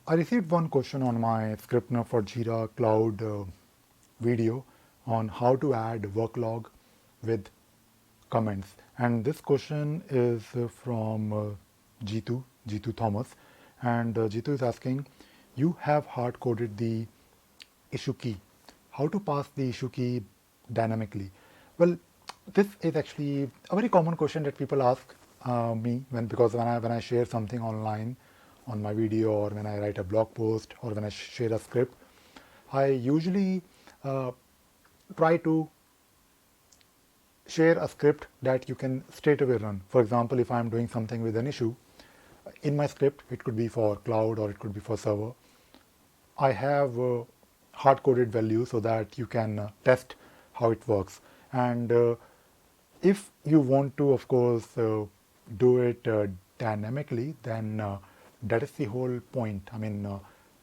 I received one question on my ScriptRunner for Jira Cloud video on how to add work log with comments. And this question is from Jitu Thomas. And Jitu is asking, you have hard coded the issue key. How to pass the issue key dynamically? Well, this is actually a very common question that people ask me because when I share something online on my video, or when I write a blog post, or when I share a script, I usually try to share a script that you can straight away run. For example, if I'm doing something with an issue, in my script, it could be for cloud or it could be for server, I have hard-coded values so that you can test how it works. And if you want to, of course, do it dynamically, then that is the whole point. I mean,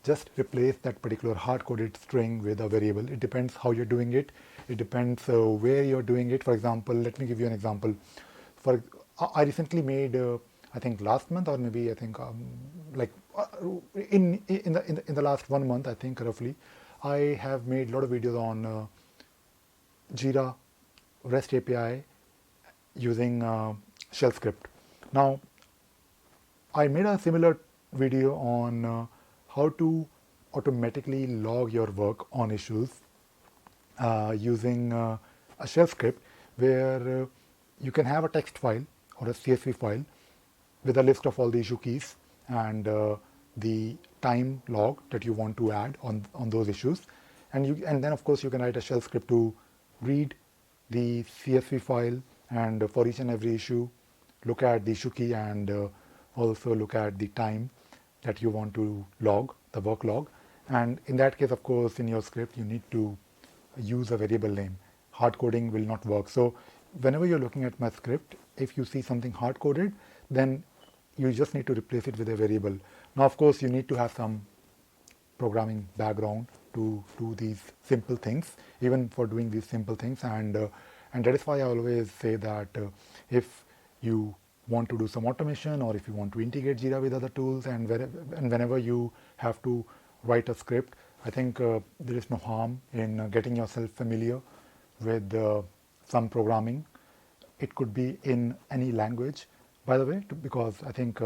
just replace that particular hard-coded string with a variable. It depends how you're doing it. It depends where you're doing it. For example, let me give you an example. I recently made, I think last month, or maybe I think in the last 1 month, I think roughly, I have made a lot of videos on Jira REST API using shell script. Now, I made a similar video on how to automatically log your work on issues using a shell script, where you can have a text file or a CSV file with a list of all the issue keys and the time log that you want to add on those issues, and then of course you can write a shell script to read the CSV file, and for each and every issue look at the issue key, and also look at the time that you want to log, the work log. And in that case, of course, in your script you need to use a variable name. Hard coding will not work. So whenever you're looking at my script, if you see something hard coded, then you just need to replace it with a variable. Now, of course, you need to have some programming background to do these simple things, even for doing these simple things. And that is why I always say that if you want to do some automation, or if you want to integrate Jira with other tools, and whenever you have to write a script, I think there is no harm in getting yourself familiar with some programming. It could be in any language, by the way, because I think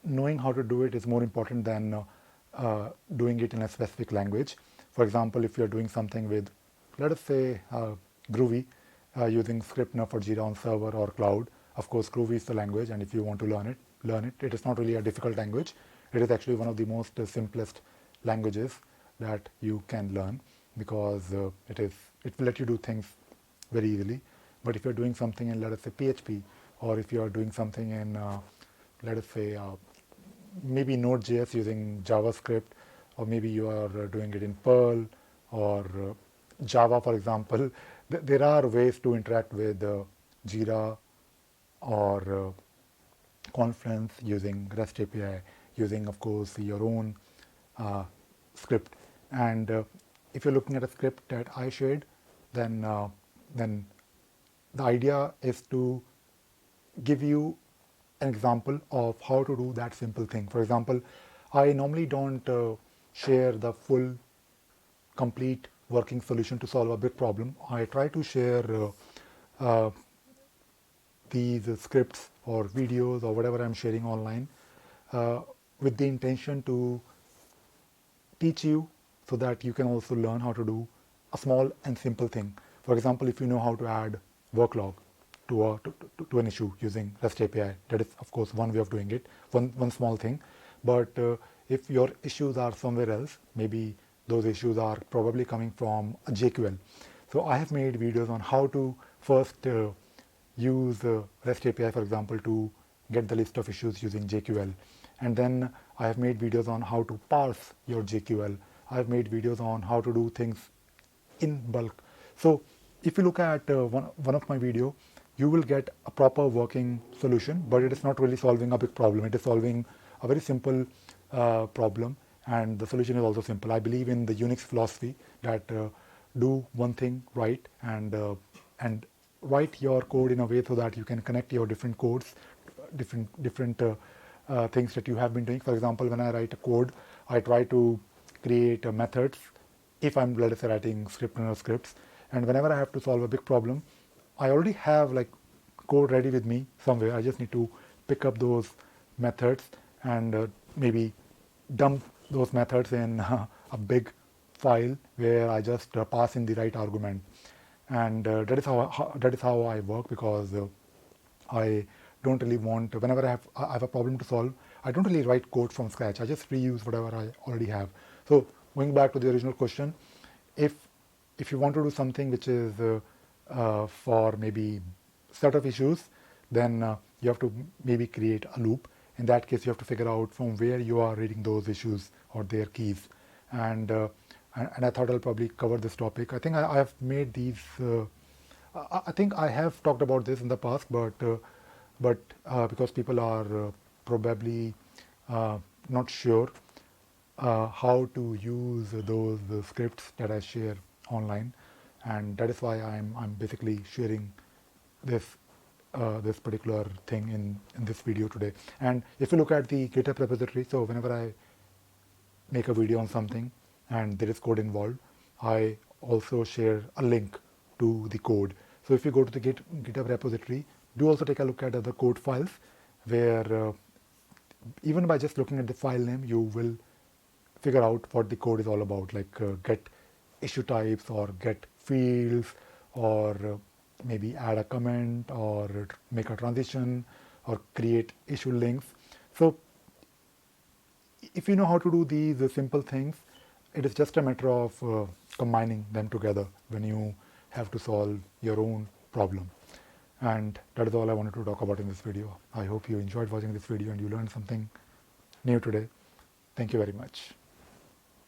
knowing how to do it is more important than doing it in a specific language. For example, if you're doing something with, let us say, Groovy, using ScriptRunner for Jira on server or cloud, of course, Groovy is the language, and if you want to learn it. It is not really a difficult language. It is actually one of the most simplest languages that you can learn, because it will let you do things very easily. But if you're doing something in, let us say, PHP, or if you're doing something in, let us say, maybe Node.js using JavaScript, or maybe you are doing it in Perl or Java, for example, there are ways to interact with Jira or Confluence using REST API, using, of course, your own script. And if you're looking at a script that I shared, then the idea is to give you an example of how to do that simple thing. For example, I normally don't share the full, complete working solution to solve a big problem. I try to share these scripts or videos or whatever I'm sharing online with the intention to teach you, so that you can also learn how to do a small and simple thing. For example, if you know how to add work log to an issue using REST API, that is, of course, one way of doing it, one small thing. But if your issues are somewhere else, maybe those issues are probably coming from a JQL. So I have made videos on how to first use REST API, for example, to get the list of issues using JQL. And then I have made videos on how to parse your JQL. I have made videos on how to do things in bulk. So if you look at one of my video, you will get a proper working solution, but it is not really solving a big problem. It is solving a very simple problem, and the solution is also simple. I believe in the Unix philosophy that do one thing right, and write your code in a way so that you can connect your different codes, different things that you have been doing. For example, when I write a code, I try to create methods if I'm, let us say, writing ScriptRunner scripts. And whenever I have to solve a big problem, I already have like code ready with me somewhere. I just need to pick up those methods and maybe dump those methods in a big file where I just pass in the right argument. And that is how I work, because I don't really want, whenever I have a problem to solve, I don't really write code from scratch. I just reuse whatever I already have. So going back to the original question, if you want to do something which is for maybe set of issues, then you have to maybe create a loop. In that case, you have to figure out from where you are reading those issues or their keys. And I thought I'll probably cover this topic. I think I have made these. I think I have talked about this in the past, but because people are probably not sure how to use those scripts that I share online, and that is why I'm basically sharing this this particular thing in this video today. And if you look at the GitHub repository, so whenever I make a video on something and there is code involved, I also share a link to the code. So if you go to the GitHub repository, do also take a look at other code files where even by just looking at the file name, you will figure out what the code is all about, like get issue types or get fields, or maybe add a comment or make a transition or create issue links. So if you know how to do these simple things, it is just a matter of combining them together when you have to solve your own problem. And that is all I wanted to talk about in this video. I hope you enjoyed watching this video and you learned something new today. Thank you very much.